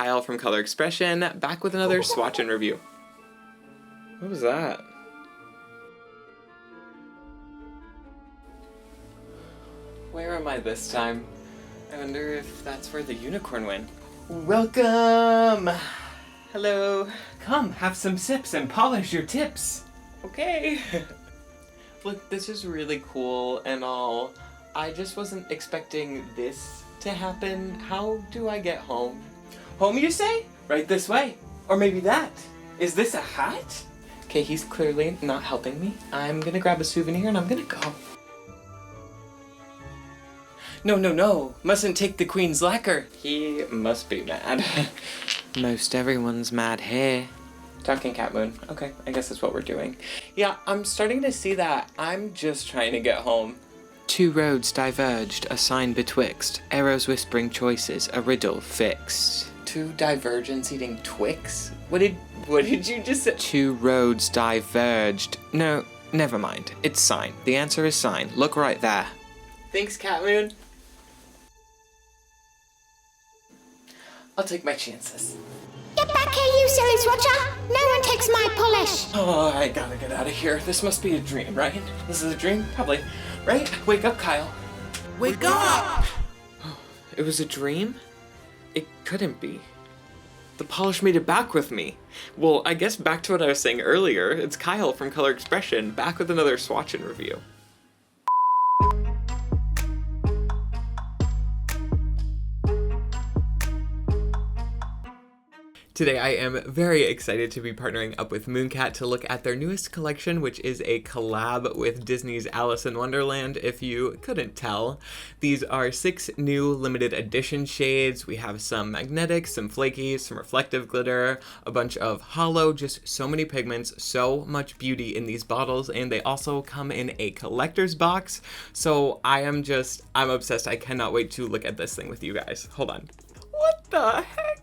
Kyle from Color Expression, back with another swatch and review. What was that? Where am I this time? I wonder if that's where the unicorn went. Welcome! Hello. Come, have some sips and polish your tips. Okay. Look, this is really cool and all. I just wasn't expecting this to happen. How do I get home? Home, you say? Right this way. Or maybe that. Is this a hat? Okay, he's clearly not helping me. I'm gonna grab a souvenir and I'm gonna go. No. Mustn't take the Queen's lacquer. He must be mad. Most everyone's mad here. Talking Cat Moon. Okay, I guess that's what we're doing. Yeah, I'm starting to see that. I'm just trying to get home. Two roads diverged, a sign betwixt. Arrows whispering choices, a riddle fixed. Two divergents eating Twix? What did you just say? Two roads diverged. No, never mind. It's sign. The answer is sign. Look right there. Thanks, Cat Moon. I'll take my chances. Get back here, you silly swatcher! No one takes my polish! Oh, I gotta get out of here. This must be a dream, right? This is a dream? Probably. Right? Wake up, Kyle. Wake up! It was a dream? It couldn't be. The polish made it back with me. Well, I guess back to what I was saying earlier. It's Kyle from Color Expression, back with another swatch and review. Today I am very excited to be partnering up with MOONCAT to look at their newest collection, which is a collab with Disney's Alice in Wonderland, if you couldn't tell. These are 6 new limited edition shades. We have some magnetic, some flaky, some reflective glitter, a bunch of hollow, just so many pigments, so much beauty in these bottles, and they also come in a collector's box. So I'm obsessed. I cannot wait to look at this thing with you guys. Hold on. What the heck?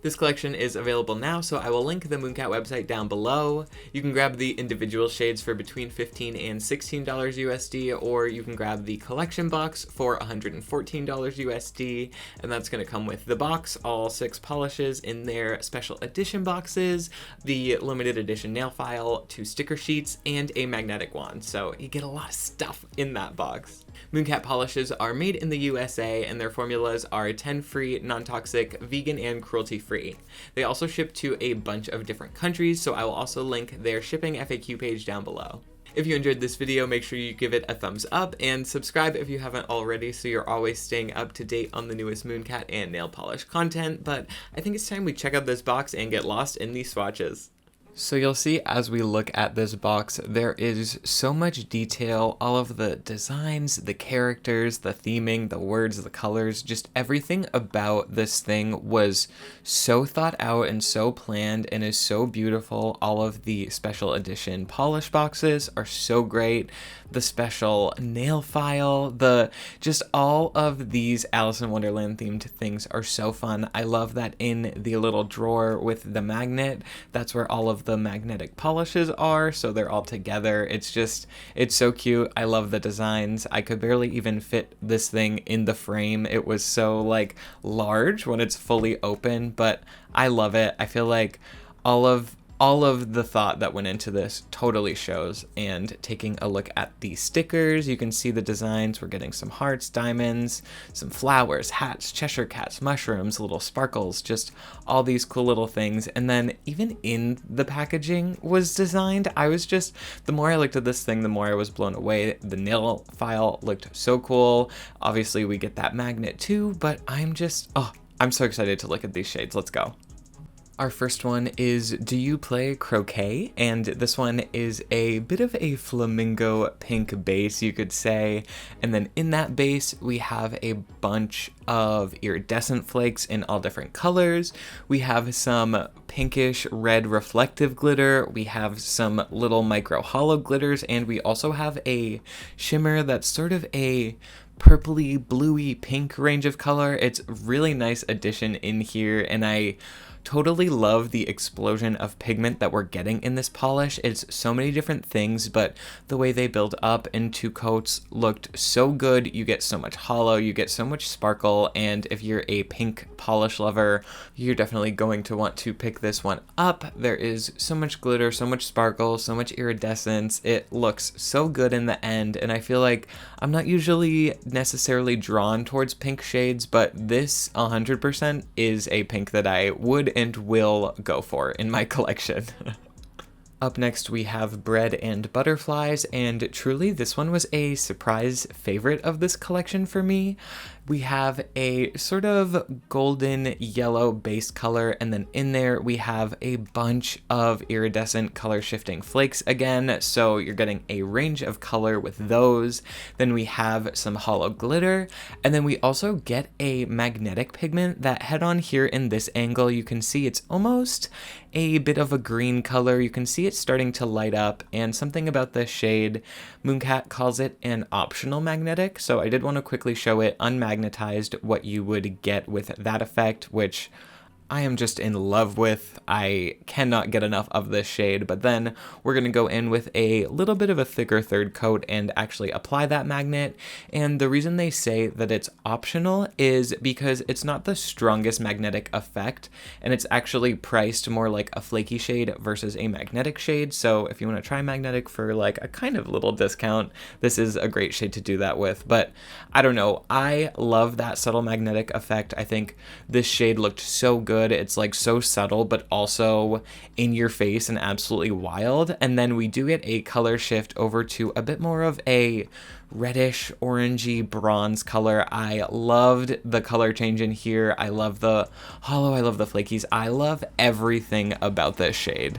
This collection is available now, so I will link the MOONCAT website down below. You can grab the individual shades for between $15 and $16 USD, or you can grab the collection box for $114 USD, and that's going to come with the box, all 6 polishes in their special edition boxes, the limited edition nail file, 2 sticker sheets, and a magnetic wand, so you get a lot of stuff in that box. MOONCAT polishes are made in the USA, and their formulas are 10-free, non-toxic, vegan, and cruelty-free. They also ship to a bunch of different countries, so I will also link their shipping FAQ page down below. If you enjoyed this video, make sure you give it a thumbs up, and subscribe if you haven't already so you're always staying up to date on the newest MOONCAT and nail polish content, but I think it's time we check out this box and get lost in these swatches. So you'll see as we look at this box, there is so much detail, all of the designs, the characters, the theming, the words, the colors, just everything about this thing was so thought out and so planned and is so beautiful. All of the special edition polish boxes are so great. The special nail file, just all of these Alice in Wonderland themed things are so fun. I love that in the little drawer with the magnet, that's where all of the magnetic polishes are, so they're all together. It's so cute. I love the designs. I could barely even fit this thing in the frame. It was so like large when it's fully open, but I love it. I feel like all of the thought that went into this totally shows. And taking a look at the stickers, you can see the designs. We're getting some hearts, diamonds, some flowers, hats, Cheshire Cats, mushrooms, little sparkles, just all these cool little things. And then even in the packaging was designed. The more I looked at this thing, the more I was blown away. The nail file looked so cool. Obviously we get that magnet too, but I'm so excited to look at these shades. Let's go. Our first one is Do You Play Croquet? And this one is a bit of a flamingo pink base, you could say. And then in that base, we have a bunch of iridescent flakes in all different colors. We have some pinkish red reflective glitter. We have some little micro hollow glitters, and we also have a shimmer that's sort of a purpley, bluey, pink range of color. It's really nice addition in here, and I totally love the explosion of pigment that we're getting in this polish. It's so many different things, but the way they build up into coats looked so good. You get so much hollow, you get so much sparkle, and if you're a pink polish lover, you're definitely going to want to pick this one up. There is so much glitter, so much sparkle, so much iridescence. It looks so good in the end, and I feel like I'm not usually necessarily drawn towards pink shades, but this 100% is a pink that I would and will go for in my collection. Up next, we have Bread and Butterflies, and truly this one was a surprise favorite of this collection for me. We have a sort of golden yellow base color, and then in there we have a bunch of iridescent color shifting flakes again, so you're getting a range of color with those. Then we have some hollow glitter, and then we also get a magnetic pigment that head on here in this angle. You can see it's almost a bit of a green color. You can see it starting to light up, and something about this shade, MOONCAT calls it an optional magnetic, so I did want to quickly show it unmagnetized what you would get with that effect, which I am just in love with. I cannot get enough of this shade, but then we're going to go in with a little bit of a thicker third coat and actually apply that magnet. And the reason they say that it's optional is because it's not the strongest magnetic effect, and it's actually priced more like a flaky shade versus a magnetic shade. So if you want to try magnetic for like a kind of little discount, this is a great shade to do that with. But I don't know, I love that subtle magnetic effect. I think this shade looked so good. It's like so subtle, but also in your face and absolutely wild. And then we do get a color shift over to a bit more of a reddish orangey bronze color. I loved the color change in here. I love the hollow. I love the flakies. I love everything about this shade.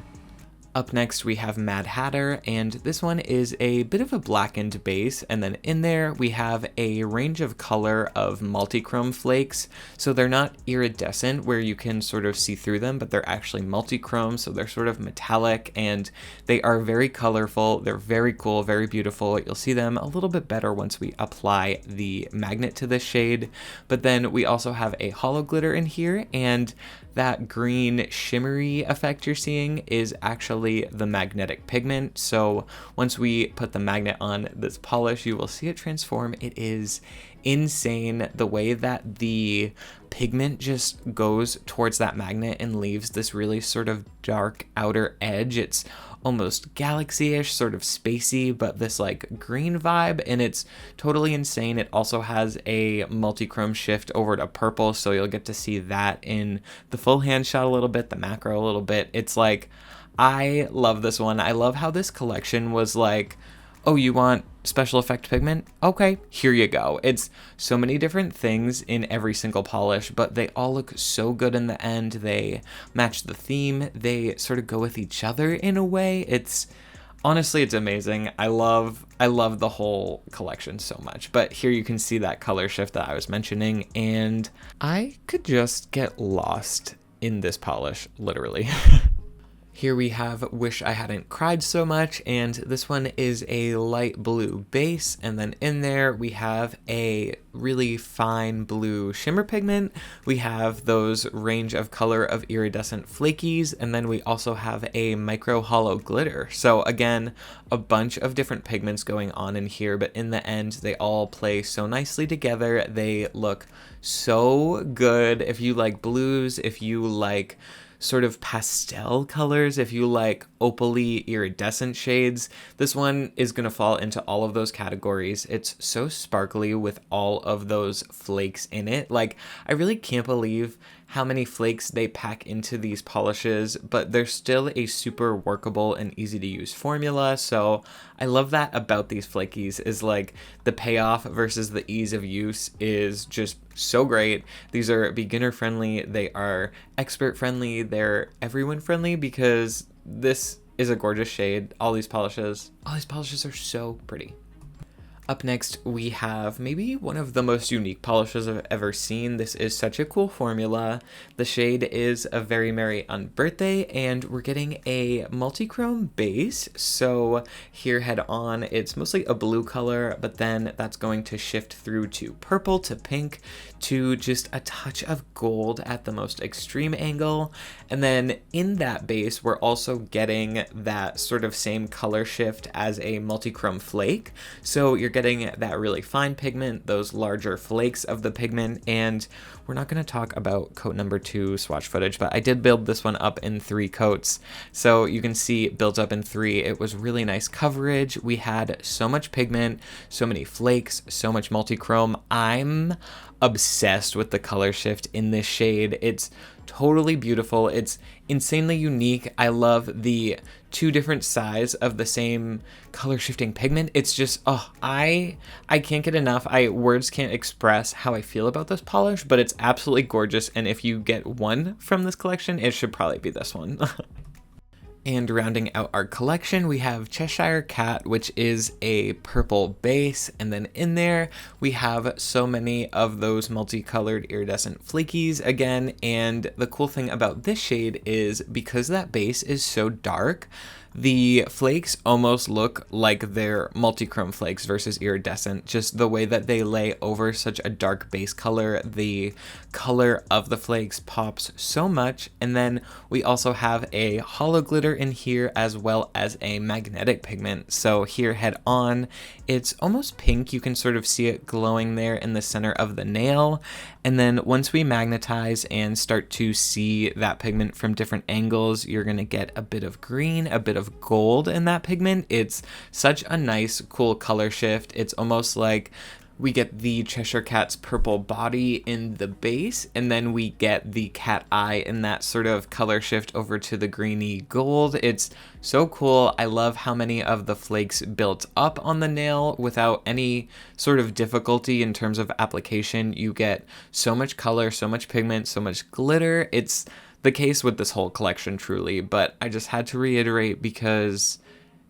Up next, we have Mad Hatter, and this one is a bit of a blackened base, and then in there we have a range of color of multichrome flakes. So they're not iridescent where you can sort of see through them, but they're actually multichrome, so they're sort of metallic, and they are very colorful. They're very cool, very beautiful. You'll see them a little bit better once we apply the magnet to this shade. But then we also have a hollow glitter in here, and that green shimmery effect you're seeing is actually the magnetic pigment. So once we put the magnet on this polish, you will see it transform. It is insane the way that the pigment just goes towards that magnet and leaves this really sort of dark outer edge. It's almost galaxy-ish, sort of spacey, but this like green vibe, and it's totally insane. It also has a multi-chrome shift over to purple, so you'll get to see that in the full hand shot a little bit, the macro a little bit. It's like, I love this one. I love how this collection was like, oh, you want special effect pigment? Okay, here you go. It's so many different things in every single polish, but they all look so good in the end. They match the theme. They sort of go with each other in a way. It's honestly, it's amazing. I love the whole collection so much. But here you can see that color shift that I was mentioning, and I could just get lost in this polish, literally. Here we have Wish I Hadn't Cried So Much, and this one is a light blue base, and then in there we have a really fine blue shimmer pigment. We have those range of color of iridescent flakies, and then we also have a micro hollow glitter. So again, a bunch of different pigments going on in here, but in the end they all play so nicely together. They look so good. If you like blues, if you like sort of pastel colors, if you like opaly iridescent shades, this one is going to fall into all of those categories. It's so sparkly with all of those flakes in it. Like, I really can't believe how many flakes they pack into these polishes, but they're still a super workable and easy to use formula. So I love that about these flakies, is like the payoff versus the ease of use is just so great. These are beginner friendly, they are expert friendly, they're everyone friendly, because this is a gorgeous shade. All these polishes are so pretty. Up next, we have maybe one of the most unique polishes I've ever seen. This is such a cool formula. The shade is A Very Merry Unbirthday, and we're getting a multi-chrome base. So here head on, it's mostly a blue color, but then that's going to shift through to purple, to pink, to just a touch of gold at the most extreme angle. And then in that base, we're also getting that sort of same color shift as a multi-chrome flake. So you're getting that really fine pigment, those larger flakes of the pigment, and we're not going to talk about coat number 2 swatch footage, but I did build this one up in 3 coats. So you can see built up in 3, it was really nice coverage. We had so much pigment, so many flakes, so much multi-chrome. I'm obsessed with the color shift in this shade. It's totally beautiful. It's insanely unique. I love the 2 different sides of the same color shifting pigment. It's just, oh, I can't get enough. Words can't express how I feel about this polish, but it's absolutely gorgeous. And if you get one from this collection, it should probably be this one. And rounding out our collection, we have Cheshire Cat, which is a purple base. And then in there, we have so many of those multicolored iridescent flakies again. And the cool thing about this shade is because that base is so dark, the flakes almost look like they're multichrome flakes versus iridescent. Just the way that they lay over such a dark base color, the color of the flakes pops so much. And then we also have a hollow glitter in here as well as a magnetic pigment. So here head on, it's almost pink. You can sort of see it glowing there in the center of the nail. And then once we magnetize and start to see that pigment from different angles, you're going to get a bit of green, a bit of gold in that pigment. It's such a nice, cool color shift. It's almost like we get the Cheshire Cat's purple body in the base, and then we get the cat eye in that sort of color shift over to the greeny gold. It's so cool. I love how many of the flakes built up on the nail without any sort of difficulty in terms of application. You get so much color, so much pigment, so much glitter. It's the case with this whole collection, truly, but I just had to reiterate because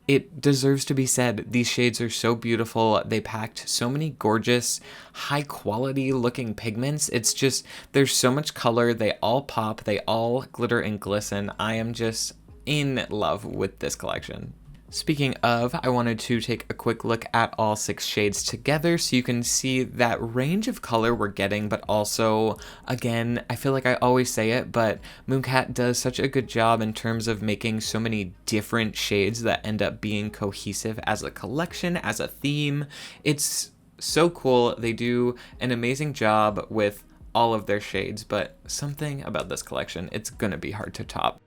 it deserves to be said. These shades are so beautiful. They packed so many gorgeous, high quality looking pigments. It's just, there's so much color. They all pop. They all glitter and glisten. I am just in love with this collection. Speaking of, I wanted to take a quick look at all 6 shades together so you can see that range of color we're getting, but also, again, I feel like I always say it, but MOONCAT does such a good job in terms of making so many different shades that end up being cohesive as a collection, as a theme. It's so cool. They do an amazing job with all of their shades, but something about this collection, it's gonna be hard to top.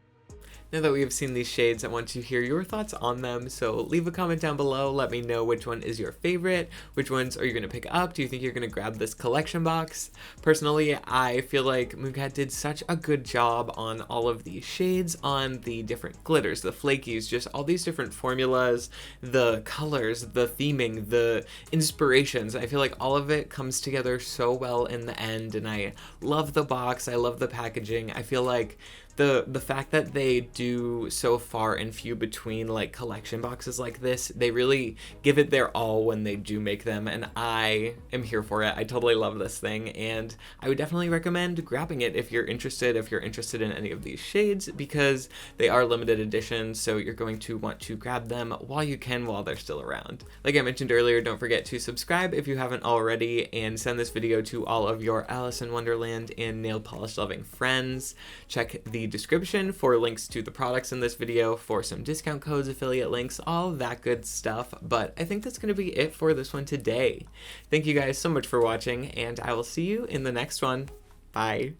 Now that we have seen these shades, I want to hear your thoughts on them, so leave a comment down below. Let me know which one is your favorite. Which ones are you going to pick up? Do you think you're going to grab this collection box? Personally, I feel like MOONCAT did such a good job on all of these shades, on the different glitters, the flakies, just all these different formulas, the colors, the theming, the inspirations. I feel like all of it comes together so well in the end, and I love the box. I love the packaging. I feel like the fact that they do so far and few between like collection boxes like this, they really give it their all when they do make them, and I am here for it. I totally love this thing, and I would definitely recommend grabbing it if you're interested in any of these shades, because they are limited editions, so you're going to want to grab them while you can, while they're still around. Like I mentioned earlier, don't forget to subscribe if you haven't already, and send this video to all of your Alice in Wonderland and nail polish loving friends. Check the description for links to the products in this video, for some discount codes, affiliate links, all that good stuff. But I think that's going to be it for this one today. Thank you guys so much for watching, and I will see you in the next one. Bye.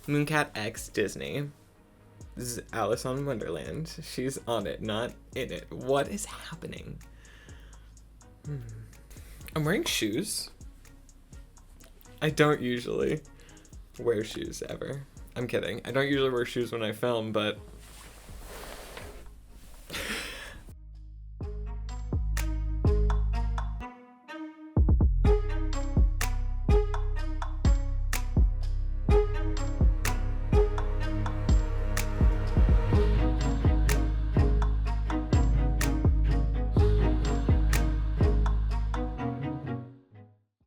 MOONCAT X Disney. This is Alice on Wonderland. She's on it, not in it. What is happening? I'm wearing shoes. I don't usually wear shoes ever. I'm kidding. I don't usually wear shoes when I film, but